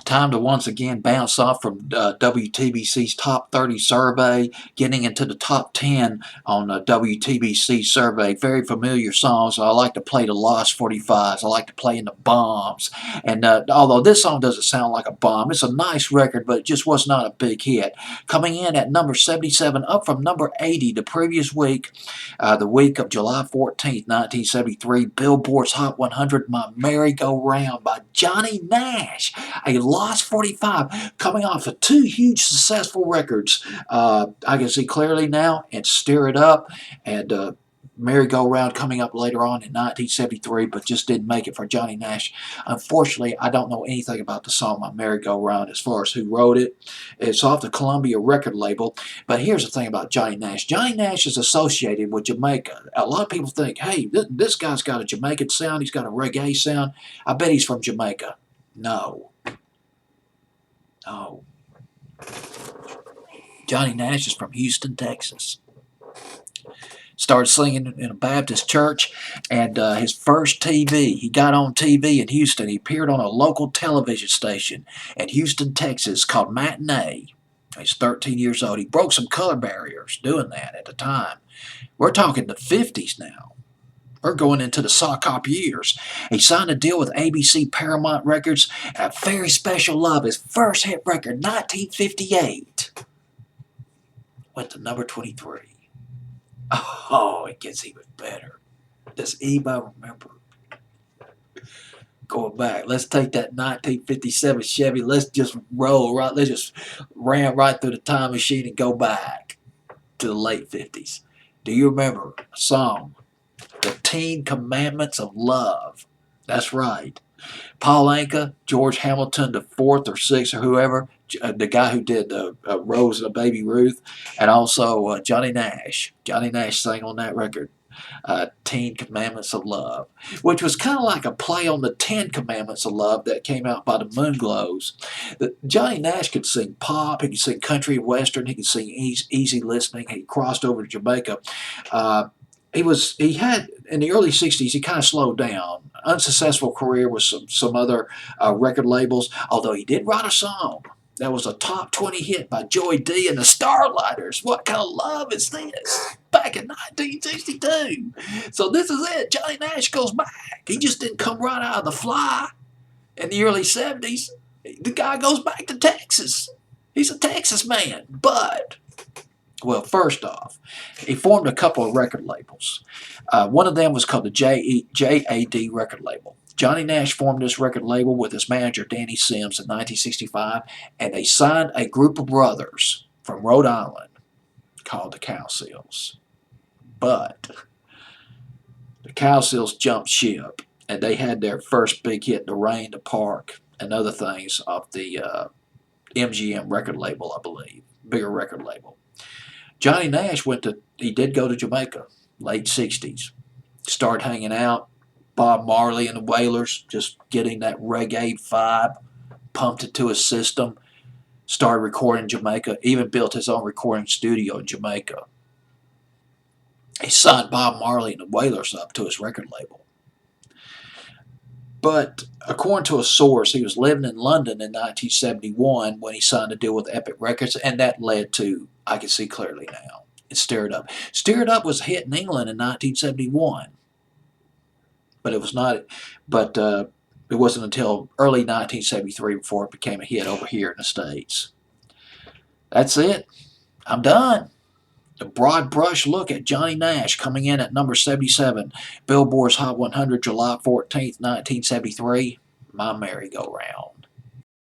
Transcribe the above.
Time to once again bounce off from WTBC's Top 30 survey, getting into the top 10 on WTBC survey. Very familiar songs. I like to play the Lost 45s. I like to play in the Bombs. And although this song doesn't sound like a bomb, it's a nice record, but it just was not a big hit. Coming in at number 77, up from number 80 the previous week, the week of July 14th, 1973, Billboard's Hot 100, My Merry-Go-Round by Johnny Nash. A Lost 45, coming off of two huge successful records. I can see clearly now, and Stir It Up, and Merry-Go-Round coming up later on in 1973, but just didn't make it for Johnny Nash. Unfortunately, I don't know anything about the song My Merry-Go-Round as far as who wrote it. It's off the Columbia record label, but here's the thing about Johnny Nash. Johnny Nash is associated with Jamaica. A lot of people think, hey, this guy's got a Jamaican sound, he's got a reggae sound. I bet he's from Jamaica. No. No. Johnny Nash is from Houston, Texas. Started singing in a Baptist church, and his first TV, he got on TV in Houston. He appeared on a local television station in Houston, Texas called Matinee. He's 13 years old. He broke some color barriers doing that at the time. We're talking the 50s now. We're going into the sock hop years. He signed a deal with ABC Paramount Records, A Very Special Love, his first hit record, 1958. Went to number 23. Oh, it gets even better. Does anybody remember? Going back, let's take that 1957 Chevy. Let's just roll right. Let's just ram right through the time machine and go back to the late 50s. Do you remember a song? The 10 Commandments of Love. That's right. Paul Anka, George Hamilton, the fourth or sixth or whoever, the guy who did Rose and the Baby Ruth, and also Johnny Nash. Johnny Nash sang on that record, 10 Commandments of Love, which was kind of like a play on the 10 Commandments of Love that came out by the Moonglows. Johnny Nash could sing pop, he could sing country and western, he could sing easy listening, he crossed over to Jamaica. He had, in the early 60s, he kind of slowed down. Unsuccessful career with some other record labels, although he did write a song that was a top 20 hit by Joey D and the Starlighters. What kind of love is this? Back in 1962. So this is it. Johnny Nash goes back. He just didn't come right out of the fly in the early 70s. The guy goes back to Texas. He's a Texas man, but... Well, first off, he formed a couple of record labels. One of them was called the JAD record label. Johnny Nash formed this record label with his manager, Danny Sims, in 1965, and they signed a group of brothers from Rhode Island called the Cowsills. But the Cowsills jumped ship, and they had their first big hit, The Rain, The Park, and other things off the MGM record label, I believe, bigger record label. Johnny Nash he did go to Jamaica, late 60s. Started hanging out, Bob Marley and the Wailers, just getting that reggae vibe, pumped it to his system. Started recording in Jamaica, even built his own recording studio in Jamaica. He signed Bob Marley and the Wailers up to his record label. But according to a source, he was living in London in 1971 when he signed a deal with Epic Records, and that led to I Can See Clearly Now. It's Stir It Up. Stir It Up was a hit in England in 1971, but it was not. But it wasn't until early 1973 before it became a hit over here in the States. That's it. I'm done. The broad brush look at Johnny Nash coming in at number 77, Billboard's Hot 100, July 14th, 1973, My Merry-Go-Round.